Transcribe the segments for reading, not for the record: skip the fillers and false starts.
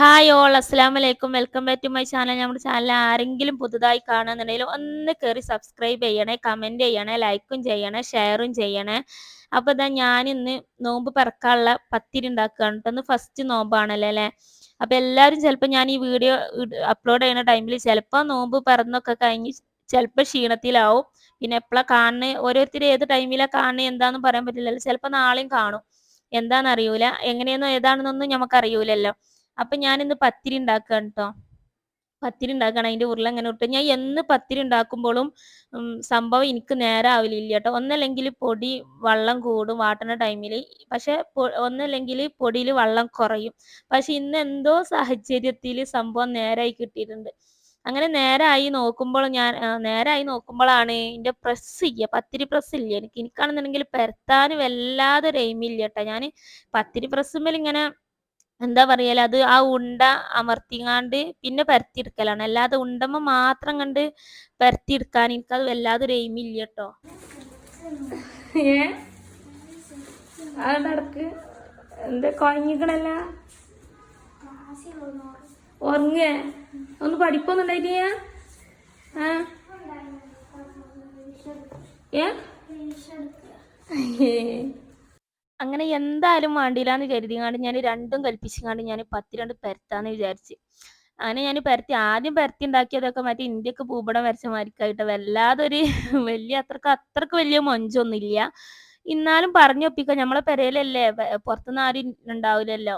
Hi all അസ്സലാമു അലൈക്കും. Welcome back to my channel. നമ്മുടെ ചാനൽ ആരെങ്കിലും പുതുതായി കാണുന്നുണ്ടെങ്കിൽ ഒന്ന് കയറി സബ്സ്ക്രൈബ് ചെയ്യണേ, കമൻറ്റ് ചെയ്യണേ, ലൈക്കും ചെയ്യണേ, ഷെയറും ചെയ്യണേ. അപ്പോൾ ഇതാ ഞാനിന്ന് നോമ്പ് പെറക്കാനുള്ള പത്തിരി ഉണ്ടാക്കുകയാണ് കേട്ടോ. ഇന്ന് ഫസ്റ്റ് നോമ്പാണല്ലോ അല്ലേ. അപ്പോൾ എല്ലാവരും ചിലപ്പോൾ ഞാൻ ഈ വീഡിയോ അപ്ലോഡ് ചെയ്യുന്ന ടൈമിൽ ചിലപ്പോൾ നോമ്പ് പിറന്നൊക്കെ കഴിഞ്ഞ് ചിലപ്പോൾ ക്ഷീണത്തിലാവും. പിന്നെ എപ്പോഴാണ് കാണുന്നത്, ഓരോരുത്തർ ഏത് ടൈമിലാണ് കാണുന്നത് എന്താണെന്ന് പറയാൻ പറ്റില്ലല്ലോ. ചിലപ്പോൾ നാളെയും കാണും, എന്താണെന്ന് അറിയൂല, എങ്ങനെയെന്നോ ഏതാണെന്നൊന്നും നമുക്കറിയൂലല്ലോ. അപ്പൊ ഞാനിന്ന് പത്തിരി ഉണ്ടാക്കുകയാണ് കേട്ടോ. പത്തിരി ഉണ്ടാക്കണം, അതിന്റെ ഉരുള അങ്ങനെ ഇട്ട് ഞാൻ എന്ന് പത്തിരി ഉണ്ടാക്കുമ്പോഴും സംഭവം എനിക്ക് നേരെ ആവില്ല കേട്ടോ. ഒന്നല്ലെങ്കിൽ പൊടി വെള്ളം കൂടും വാട്ടണ ടൈമിൽ, പക്ഷെ ഒന്നല്ലെങ്കിൽ പൊടിയിൽ വെള്ളം കുറയും. പക്ഷെ ഇന്ന് എന്തോ സാഹചര്യത്തിൽ സംഭവം നേരായി കിട്ടിയിട്ടുണ്ട്. അങ്ങനെ നേരായി നോക്കുമ്പോഴാണ് ഇതിന്റെ പ്രസ് ഇല്ല, പത്തിരി പ്രസ് ഇല്ല. എനിക്കാണെന്നുണ്ടെങ്കിൽ പരത്താൻ വല്ലാതെ ഒരു എയിമില്ല കേട്ടോ. ഞാൻ പത്തിരി പ്രസ്സുമ്മേൽ ഇങ്ങനെ എന്താ പറയല്, അത് ആ ഉണ്ട അമർത്തിങ്ങാണ്ട് പിന്നെ പരത്തിയെടുക്കലാണ്. അല്ലാതെ ഉണ്ടമ്മ മാത്രം കണ്ട് പരത്തിയെടുക്കാൻ എനിക്കത് വല്ലാതൊരു എയിമില്ല കേട്ടോ. നടക്ക് എന്താ കുഴങ്ങിക്കണല്ല, ഉറങ്ങ ഒന്ന് പഠിപ്പൊന്നും ഉണ്ടായിട്ടില്ല. അങ്ങനെ എന്തായാലും വേണ്ടിയില്ലാന്ന് കരുതിങ്ങാണ്ട് ഞാൻ രണ്ടും കൽപ്പിച്ചിങ്ങാണ്ട് ഞാൻ പത്തിരണ്ട് പരത്താന്ന് വിചാരിച്ച്. അങ്ങനെ ഞാൻ ആദ്യം പരത്തി ഉണ്ടാക്കിയതൊക്കെ മറ്റേ ഇന്ത്യക്ക് ഭൂപടം വരച്ച മാതിരിക്കായിട്ട് വല്ലാതൊരു അത്രക്ക് വലിയ മൊഞ്ചൊന്നുമില്ല. എന്നാലും പറഞ്ഞൊപ്പിക്കാം, നമ്മളെ പെരയിലല്ലേ, പുറത്തുനിന്ന് ആരും ഉണ്ടാവില്ലല്ലോ.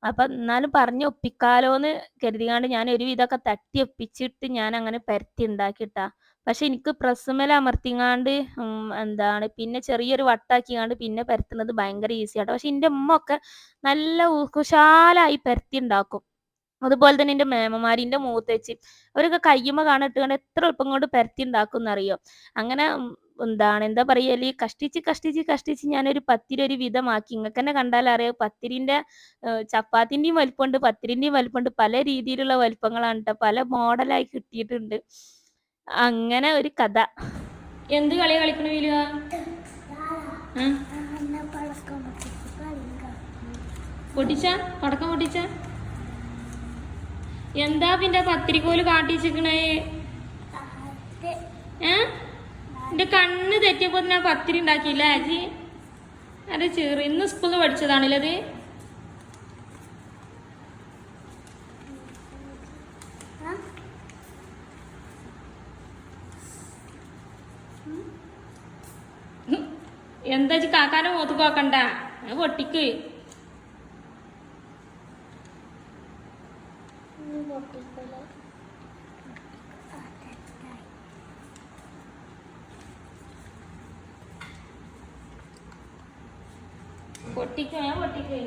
അപ്പൊ എന്നാലും പറഞ്ഞൊപ്പിക്കാലോന്ന് കരുതിങ്ങാണ്ട് ഞാൻ ഒരുവിധമൊക്കെ തട്ടി ഒപ്പിച്ചിട്ട് ഞാൻ അങ്ങനെ പരത്തി ഉണ്ടാക്കിയിട്ടാ. പക്ഷെ എനിക്ക് പ്രസ്സുമേൽ അമർത്തിങ്ങാണ്ട് എന്താണ് പിന്നെ ചെറിയൊരു വട്ടാക്കിങ്ങാണ്ട് പിന്നെ പരത്തുന്നത് ഭയങ്കര ഈസിയാട്ടോ. പക്ഷെ എൻ്റെ ഉമ്മ ഒക്കെ നല്ല കുശാലായി പരത്തി ഉണ്ടാക്കും. അതുപോലെ തന്നെ എൻ്റെ മേമമാര്, എൻ്റെ മൂത്തേച്ചി, അവരൊക്കെ കയ്യുമ്മ കാണാണ്ട് എത്ര എളുപ്പം കൊണ്ട് പരത്തി ഉണ്ടാക്കും എന്നറിയോ. അങ്ങനെ എന്താ പറയല്, കഷ്ടിച്ച് ഞാനൊരു പത്തിരി ഒരു വിധമാക്കി. നിങ്ങൾക്ക് തന്നെ കണ്ടാൽ അറിയാം, പത്തിരിന്റെ ചപ്പാത്തിന്റെയും വലിപ്പമുണ്ട്, പത്തിരിന്റെയും വലിപ്പമുണ്ട്, പല രീതിയിലുള്ള വലിപ്പങ്ങളാണ് കേട്ടോ, പല മോഡലായി കിട്ടിയിട്ടുണ്ട്. അങ്ങനെ ഒരു കഥ. എന്ത് കളിയാ കളിക്കണ വീലുക? പൊട്ടിച്ച പടക്കം പൊട്ടിച്ച എന്താ പിന്നെ പത്തിരിക്കോല് കാട്ടിച്ചിക്കണേ? എന്റെ കണ്ണ് തെറ്റിയപ്പോ ഞാൻ പത്തിരി ഉണ്ടാക്കിയില്ല ആജി. അതെ ചെറു ഇന്ന് സ്കൂളിൽ നിന്ന് പഠിച്ചതാണല്ലോ അത്. എന്താ കാക്കാന്റെ മുഖത്ത് പോക്കണ്ട, പൊട്ടിക്ക്. പൊട്ടിക്ക് പൊട്ടിക്ക്.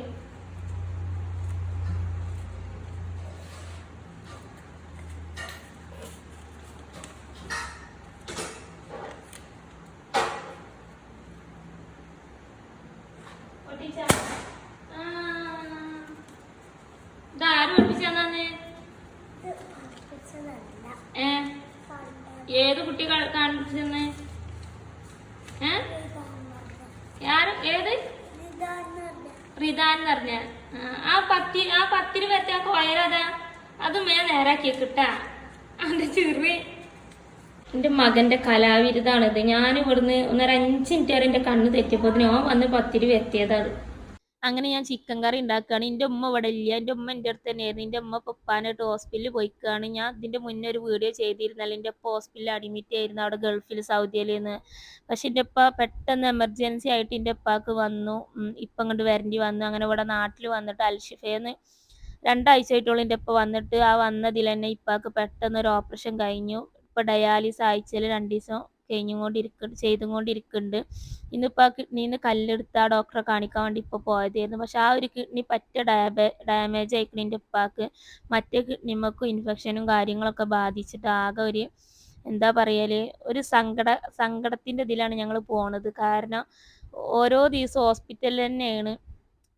ഇതാരും പഠിപ്പിച്ചെന്നാന്ന്? ഏത് കുട്ടി കാണിച്ചെന്ന്? ഏത് റിദാന്ന് പറഞ്ഞ ആ പത്തിരി പറ്റാ കോയരതാ, അത് നേരാക്കി കിട്ടാ. അതിന്റെ ചെറി എന്റെ മകന്റെ കലാവിരുതാണിത്. ഞാൻ ഇവിടുന്ന് 5 മിനിറ്റ് വരെ എന്റെ കണ്ണ് തെറ്റിയപ്പോ ഓൻ വന്ന് പത്തിരി വരുത്തിയതാണ്. അങ്ങനെ ഞാൻ ചിക്കൻ കറി ഉണ്ടാക്കുകയാണ്. എൻ്റെ ഉമ്മ ഇവിടെ ഇല്ല, എൻ്റെ ഉമ്മ എൻ്റെ അടുത്ത് തന്നെയായിരുന്നു. എൻ്റെ ഉമ്മ ഉപ്പാനായിട്ട് ഹോസ്പിറ്റലിൽ പോയിക്കുകയാണ്. ഞാൻ ഇതിൻ്റെ മുന്നേ ഒരു വീഡിയോ ചെയ്തിരുന്നല്ലോ, എൻ്റെ ഉപ്പ ഹോസ്പിറ്റലിൽ അഡ്മിറ്റ് ആയിരുന്നു അവിടെ ഗൾഫിൽ, സൗദിയിൽ നിന്ന്. പക്ഷെ എൻ്റെ ഉപ്പ പെട്ടെന്ന് എമർജൻസി ആയിട്ട് എൻ്റെ ഉപ്പാക്ക് വന്നു, ഇപ്പം ഇങ്ങോട്ട് വരേണ്ടി വന്നു. അങ്ങനെ ഇവിടെ നാട്ടിൽ വന്നിട്ട് അൽഷിഫേന്ന് 2 ആഴ്ചയായിട്ടുള്ള എൻ്റെ ഉപ്പ വന്നിട്ട്, ആ വന്നതിൽ തന്നെ ഇപ്പാക്ക് പെട്ടെന്ന് ഒരു ഓപ്പറേഷൻ കഴിഞ്ഞു. ഇപ്പം ഡയാലിസ് ആഴ്ചയിൽ 2 ദിവസം ചെയ്തും കൊണ്ടിരിക്കുന്നുണ്ട്. ഇന്നിപ്പോൾ ആ കിഡ്നിന്ന് കല്ലെടുത്ത് ആ ഡോക്ടറെ കാണിക്കാൻ വേണ്ടി ഇപ്പോൾ പോയതായിരുന്നു. പക്ഷെ ആ ഒരു കിഡ്നി ഡാമേജ് ആയിക്കണം എൻ്റെ ഉപ്പാക്ക്. മറ്റേ കിഡ്നിമ്മക്കും ഇൻഫെക്ഷനും കാര്യങ്ങളൊക്കെ ബാധിച്ചിട്ട് ആകെ ഒരു എന്താ പറയല്, ഒരു സങ്കടത്തിൻ്റെ ഇതിലാണ് ഞങ്ങൾ പോണത്. കാരണം ഓരോ ദിവസവും ഹോസ്പിറ്റലിൽ തന്നെയാണ്.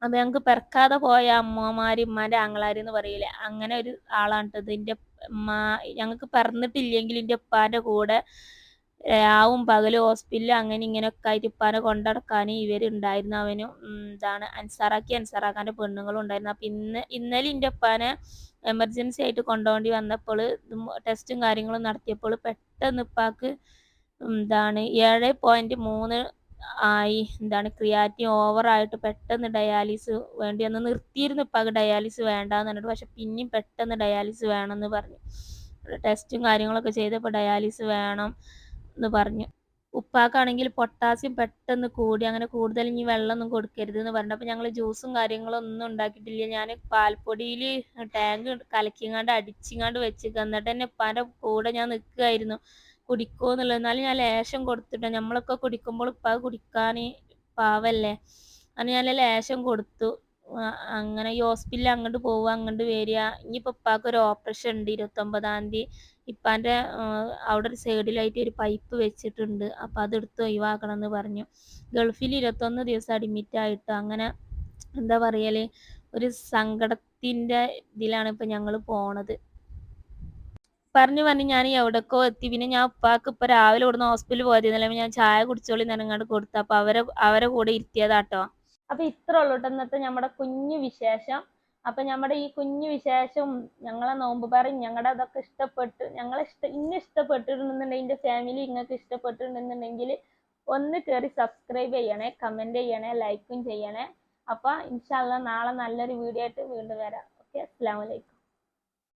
അപ്പം ഞങ്ങൾക്ക് പിറക്കാതെ പോയ അമ്മമാര്, ഉമ്മാൻ്റെ ആങ്ങളാര് എന്ന് പറയില്ലേ, അങ്ങനെ ഒരു ആളാണ് കേട്ടത്. എൻ്റെ ഉമ്മ ഞങ്ങൾക്ക് പിറന്നിട്ടില്ലെങ്കിൽ എൻ്റെ ഉപ്പാൻ്റെ കൂടെ രാവും പകലും ഹോസ്പിറ്റലിൽ അങ്ങനെ ഇങ്ങനെയൊക്കെ ആയിട്ട് ഇപ്പാനെ കൊണ്ടടക്കാൻ ഇവരുണ്ടായിരുന്നു. അവനും അൻസാറാക്കാൻ്റെ പെണ്ണുങ്ങളും ഉണ്ടായിരുന്നു. അപ്പം ഇന്നലെ എൻ്റെ ഉപ്പാനെ എമർജൻസി ആയിട്ട് കൊണ്ടുപോകേണ്ടി വന്നപ്പോൾ ടെസ്റ്റും കാര്യങ്ങളും നടത്തിയപ്പോൾ പെട്ടെന്ന് ഉപ്പാക്ക് 7.3 ആയി. ക്രിയാറ്റിൻ ഓവറായിട്ട് പെട്ടെന്ന് ഡയാലിസ് വേണ്ടി വന്ന് നിർത്തിയിരുന്നു. ഉപ്പാക്ക് ഡയാലിസ് വേണ്ടാന്ന് പറഞ്ഞിട്ട്, പക്ഷെ പിന്നെയും പെട്ടെന്ന് ഡയാലിസ് വേണമെന്ന് പറഞ്ഞു. ടെസ്റ്റും കാര്യങ്ങളൊക്കെ ചെയ്തപ്പോൾ ഡയാലിസ് വേണം എന്ന് പറഞ്ഞു. ഉപ്പാക്കാണെങ്കിൽ പൊട്ടാസ്യം പെട്ടെന്ന് കൂടി, അങ്ങനെ കൂടുതൽ ഇനി വെള്ളമൊന്നും കൊടുക്കരുത് എന്ന് പറഞ്ഞു. അപ്പോൾ ഞങ്ങൾ ജ്യൂസും കാര്യങ്ങളും ഒന്നും ഉണ്ടാക്കിയിട്ടില്ല. ഞാൻ പാൽപ്പൊടിയിൽ ടാങ്ക് കലക്കിങ്ങാണ്ട് അടിച്ചിങ്ങാണ്ട് വെച്ചിട്ട്, എന്നിട്ട് തന്നെ ഉപ്പാൻ്റെ കൂടെ ഞാൻ നിൽക്കുകയായിരുന്നു കുടിക്കുമോ എന്നുള്ളത്. എന്നാലും ഞാൻ ലേശം കൊടുത്തിട്ടോ, നമ്മളൊക്കെ കുടിക്കുമ്പോൾ ഉപ്പാ കുടിക്കാൻ പാവല്ലേ, അങ്ങനെ ഞാൻ ലേശം കൊടുത്തു. അങ്ങനെ ഈ ഹോസ്പിറ്റലിൽ അങ്ങോട്ട് പോവുക അങ്ങോട്ട് വരിക. ഇനിയിപ്പോൾ ഉപ്പാക്ക് ഒരു ഓപ്പറേഷൻ ഉണ്ട് 29-ാം തീയതി. ഇപ്പാൻ്റെ അവിടെ ഒരു സൈഡിലായിട്ട് ഒരു പൈപ്പ് വെച്ചിട്ടുണ്ട്. അപ്പോൾ അതെടുത്ത് ഒഴിവാക്കണം എന്ന് പറഞ്ഞു. ഗൾഫിൽ 21 ദിവസം അഡ്മിറ്റായിട്ട്, അങ്ങനെ എന്താ പറയൽ, ഒരു സങ്കടത്തിൻ്റെ ഇതിലാണ് ഇപ്പം ഞങ്ങൾ പോണത്. പറഞ്ഞ് ഞാൻ എവിടേക്കോ എത്തി. പിന്നെ ഞാൻ ഉപ്പാക്ക് ഇപ്പം രാവിലെ ഇവിടുന്ന് ഹോസ്പിറ്റലിൽ പോയതിന്നല്ലേ, ഞാൻ ചായ കുടിച്ചോളി നിറങ്ങാണ്ട് കൊടുത്തു. അപ്പോൾ അവരെ കൂടെ ഇരുത്തിയതാട്ടോ. അപ്പോൾ ഇത്ര ഉള്ളൂ കേട്ടോ ഇന്നത്തെ നമ്മുടെ കുഞ്ഞു വിശേഷം. അപ്പം നമ്മുടെ ഈ കുഞ്ഞു വിശേഷം, ഞങ്ങളെ നോമ്പ് പറയും, ഞങ്ങളുടെ അതൊക്കെ ഇഷ്ടപ്പെട്ട്, ഇന്നെ ഇഷ്ടപ്പെട്ടിട്ടുണ്ടെന്നുണ്ടെങ്കിൽ, എൻ്റെ ഫാമിലി നിങ്ങൾക്ക് ഇഷ്ടപ്പെട്ടിട്ടുണ്ടെന്നുണ്ടെങ്കിൽ ഒന്ന് കയറി സബ്സ്ക്രൈബ് ചെയ്യണേ, കമൻറ്റ് ചെയ്യണേ, ലൈക്കും ചെയ്യണേ. അപ്പോൾ ഇൻഷാ അല്ലാഹ് നാളെ നല്ലൊരു വീഡിയോ ആയിട്ട് വീണ്ടും വരാം. ഓക്കെ, അസ്സലാമു അലൈക്കും.